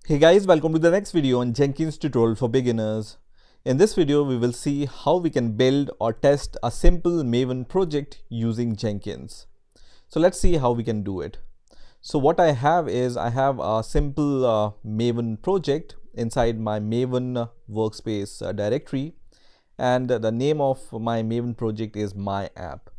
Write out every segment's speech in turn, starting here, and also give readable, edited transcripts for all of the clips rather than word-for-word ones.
Hey guys, welcome to the next video on Jenkins tutorial for beginners. In this video, we will see how we can build or test a simple Maven project using Jenkins. So let's see how we can do it. So what I have is I have a simple Maven project inside my Maven workspace directory, and the name of my Maven project is my app.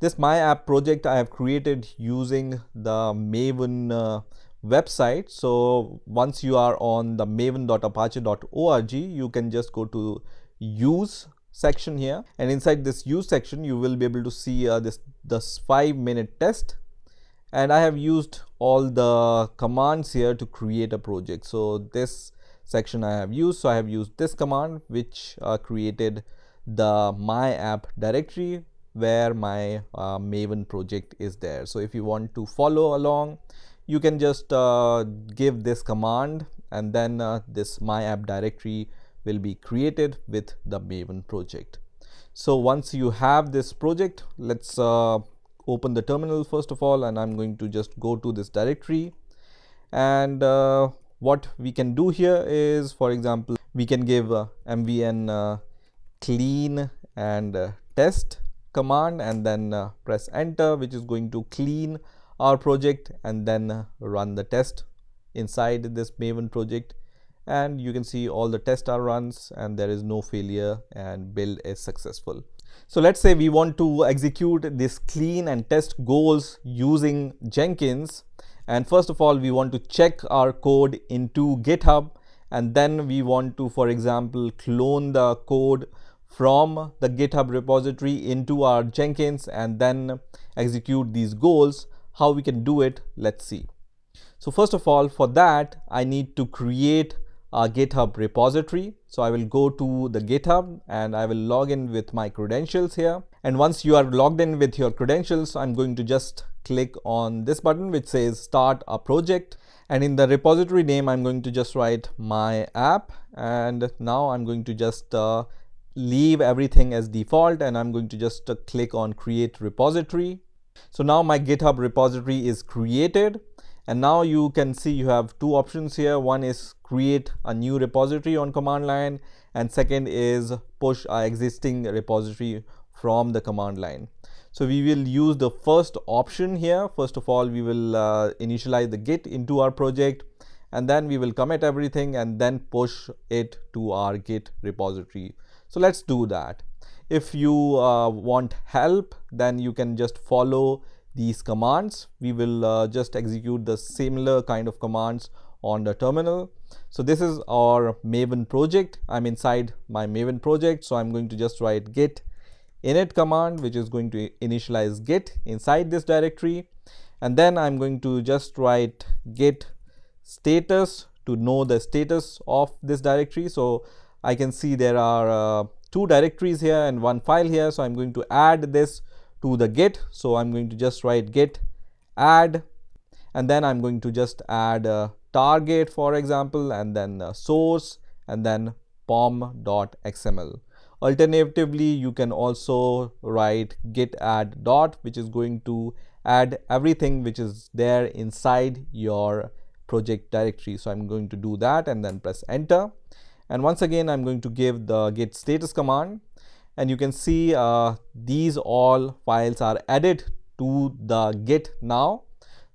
This my app project I have created using the Maven website. So once you are on the maven.apache.org, you can just go to use section here, and inside this use section you will be able to see this 5-minute test, and I have used all the commands here to create a project. So this section I have used, so I have used this command which created the my app directory where my Maven project is there. So if you want to follow along, you can just give this command, and then this my app directory will be created with the Maven project. So once you have this project, let's open the terminal first of all, and I'm going to just go to this directory. And what we can do here is, for example, we can give mvn clean and test command, and then press enter, which is going to clean our project and then run the test inside this Maven project. And you can see all the tests are runs and there is no failure and build is successful. So let's say we want to execute this clean and test goals using Jenkins. And first of all, we want to check our code into GitHub, and then we want to, for example, clone the code from the GitHub repository into our Jenkins and then execute these goals. How we can do it, let's see. So first of all, for that I need to create a GitHub repository. So I will go to the GitHub and I will log in with my credentials here. And once you are logged in with your credentials, I'm going to just click on this button which says start a project, and in the repository name I'm going to just write my app, and now I'm going to just leave everything as default, and I'm going to just click on create repository. So now my GitHub repository is created, and now you can see you have two options here. One is create a new repository on command line, and second is push our existing repository from the command line. So we will use the first option here. First of all, we will initialize the Git into our project, and then we will commit everything and then push it to our Git repository. So let's do that. If you want help, then you can just follow these commands. We will just execute the similar kind of commands on the terminal. So this is our Maven project. I'm inside my Maven project, so I'm going to just write git init command, which is going to initialize Git inside this directory, and then I'm going to just write git status to know the status of this directory. So I can see there are two directories here and one file here, so I'm going to add this to the Git. So I'm going to just write git add, and then I'm going to just add target, for example, and then source, and then pom.xml. Alternatively, you can also write git add dot, which is going to add everything which is there inside your project directory. So I'm going to do that and then press enter. And once again, I'm going to give the git status command, and you can see these all files are added to the Git now.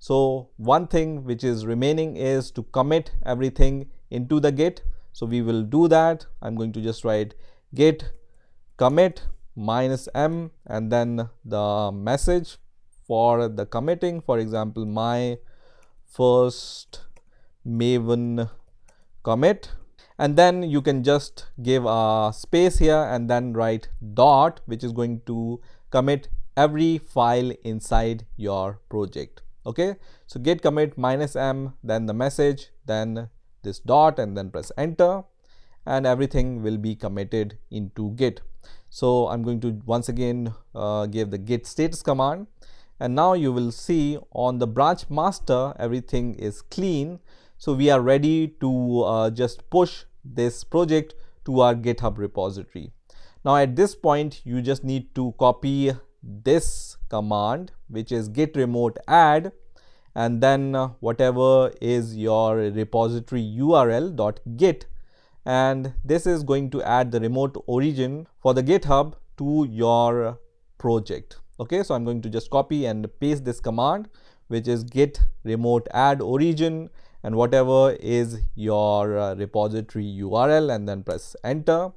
So one thing which is remaining is to commit everything into the Git. So we will do that. I'm going to just write git commit -m and then the message for the committing, for example, my first Maven commit. And then you can just give a space here and then write dot, which is going to commit every file inside your project. Okay, so git commit -m, then the message, then this dot, and then press enter, and everything will be committed into Git. So I'm going to once again give the git status command, and now you will see on the branch master everything is clean. So we are ready to just push this project to our GitHub repository. Now at this point, you just need to copy this command, which is git remote add, and then whatever is your repository URL .git, and this is going to add the remote origin for the GitHub to your project. Okay, so I'm going to just copy and paste this command, which is git remote add origin and whatever is your repository URL, and then press enter,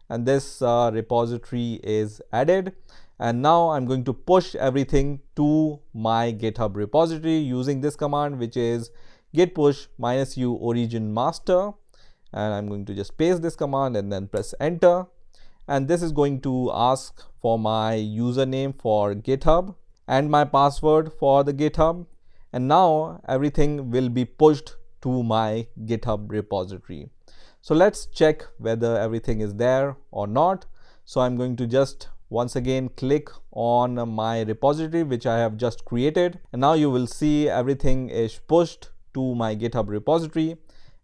and this repository is added. And now I'm going to push everything to my GitHub repository using this command, which is git push -u origin master, and I'm going to just paste this command and then press enter, and this is going to ask for my username for GitHub and my password for the GitHub, and now everything will be pushed to my GitHub repository. So let's check whether everything is there or not. So I'm going to just once again click on my repository which I have just created, and now you will see everything is pushed to my GitHub repository,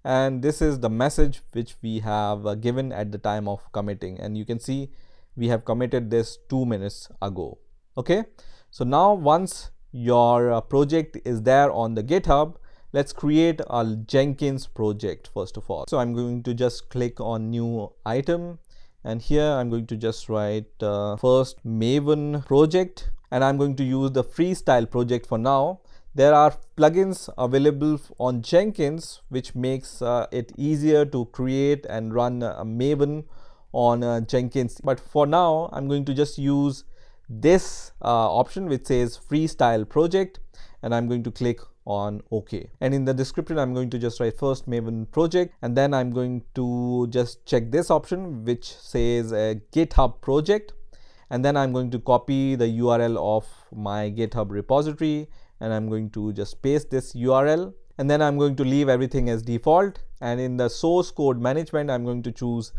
and this is the message which we have given at the time of committing, and you can see we have committed this 2 minutes ago. Okay, so now once your project is there on the GitHub, let's create a Jenkins project first of all. So I'm going to just click on new item, and here I'm going to just write first Maven project, and I'm going to use the freestyle project for now. There are plugins available on Jenkins which makes it easier to create and run a Maven on Jenkins, but for now I'm going to just use this option which says freestyle project, and I'm going to click on OK. And in the description I'm going to just write first Maven project, and then I'm going to just check this option which says GitHub project, and then I'm going to copy the URL of my GitHub repository, and I'm going to just paste this URL, and then I'm going to leave everything as default. And in the source code management I'm going to choose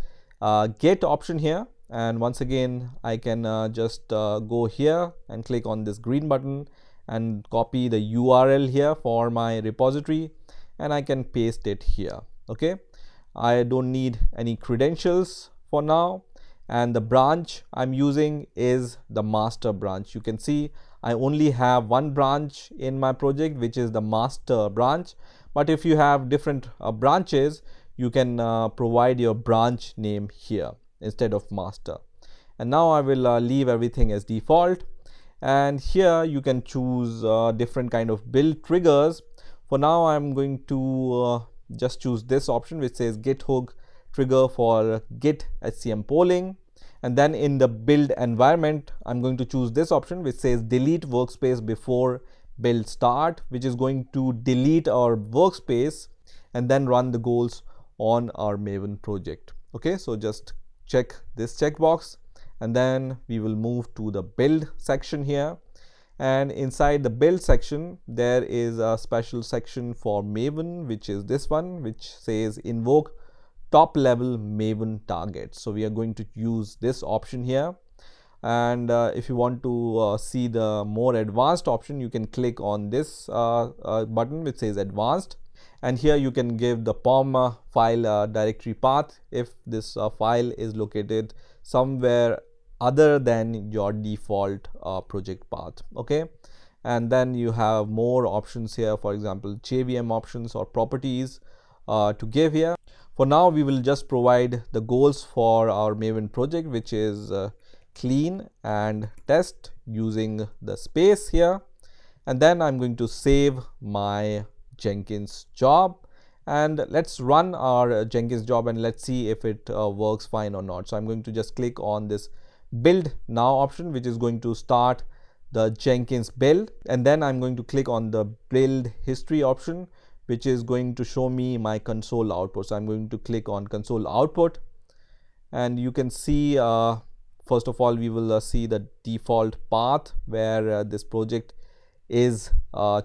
Git option here, and once again I can just go here and click on this green button and copy the URL here for my repository, and I can paste it here. Okay, I don't need any credentials for now, and the branch I'm using is the master branch. You can see I only have one branch in my project, which is the master branch, but if you have different branches, you can provide your branch name here instead of master. And now I will leave everything as default, and here you can choose different kind of build triggers. For now I'm going to just choose this option which says git hook trigger for git HCM polling, and then in the build environment I'm going to choose this option which says delete workspace before build start, which is going to delete our workspace and then run the goals on our Maven project. Okay, so just check this checkbox, and then we will move to the build section here, and inside the build section there is a special section for Maven, which is this one which says invoke top level Maven targets. So we are going to use this option here, and if you want to see the more advanced option, you can click on this button which says advanced, and here you can give the POM file directory path if this file is located somewhere other than your default project path. Okay, and then you have more options here, for example JVM options or properties to give here. For now we will just provide the goals for our Maven project, which is clean and test using the space here, and then I'm going to save my Jenkins job, and let's run our Jenkins job and let's see if it works fine or not. So I'm going to just click on this build now option, which is going to start the Jenkins build, and then I'm going to click on the build history option, which is going to show me my console output. So I'm going to click on console output, and you can see first of all we will see the default path where this project is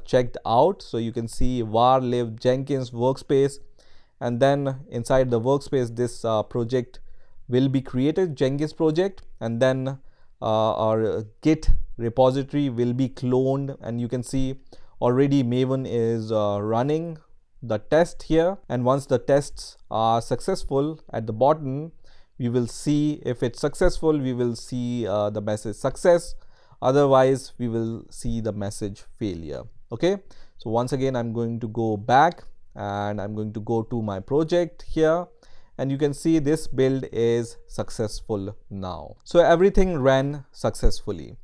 checked out. So you can see var live Jenkins workspace, and then inside the workspace this project will be created, Jenkins project, and then our Git repository will be cloned, and you can see already Maven is running the test here, and once the tests are successful at the bottom we will see if it's successful, we will see the message success, otherwise we will see the message failure. Okay, So once again, I'm going to go back and I'm going to go to my project here, and you can see this build is successful now. So everything ran successfully.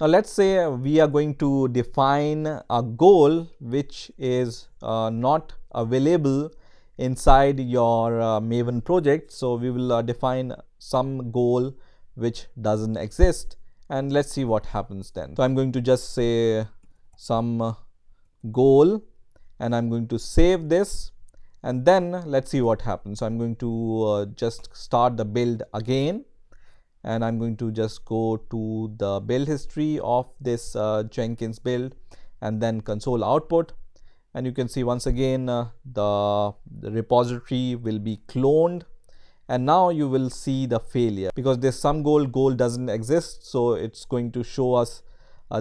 Now let's say we are going to define a goal which is not available inside your Maven project. So we will define some goal which doesn't exist, and let's see what happens then. So I'm going to just say some goal, and I'm going to save this, and then let's see what happens. So I'm going to just start the build again, and I'm going to just go to the build history of this Jenkins build and then console output, and you can see once again the repository will be cloned, and now you will see the failure because this some goal doesn't exist. So it's going to show us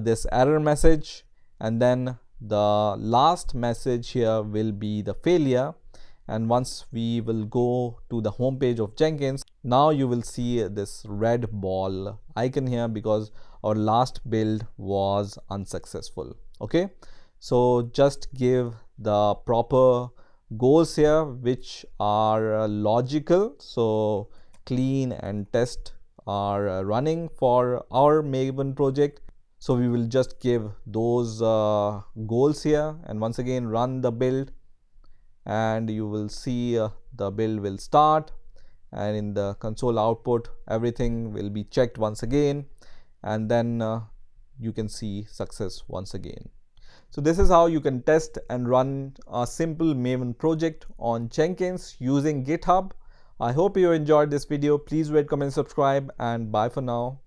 this error message, and then the last message here will be the failure. And once we will go to the home page of Jenkins, now you will see this red ball icon here because our last build was unsuccessful. Okay, so just give the proper goals here which are logical. So clean and test are running for our Maven project. So we will just give those goals here, and once again run the build, and you will see the build will start, and in the console output everything will be checked once again, and then you can see success once again. So this is how you can test and run a simple Maven project on Jenkins using GitHub. I hope you enjoyed this video. Please rate, comment, subscribe, and bye for now.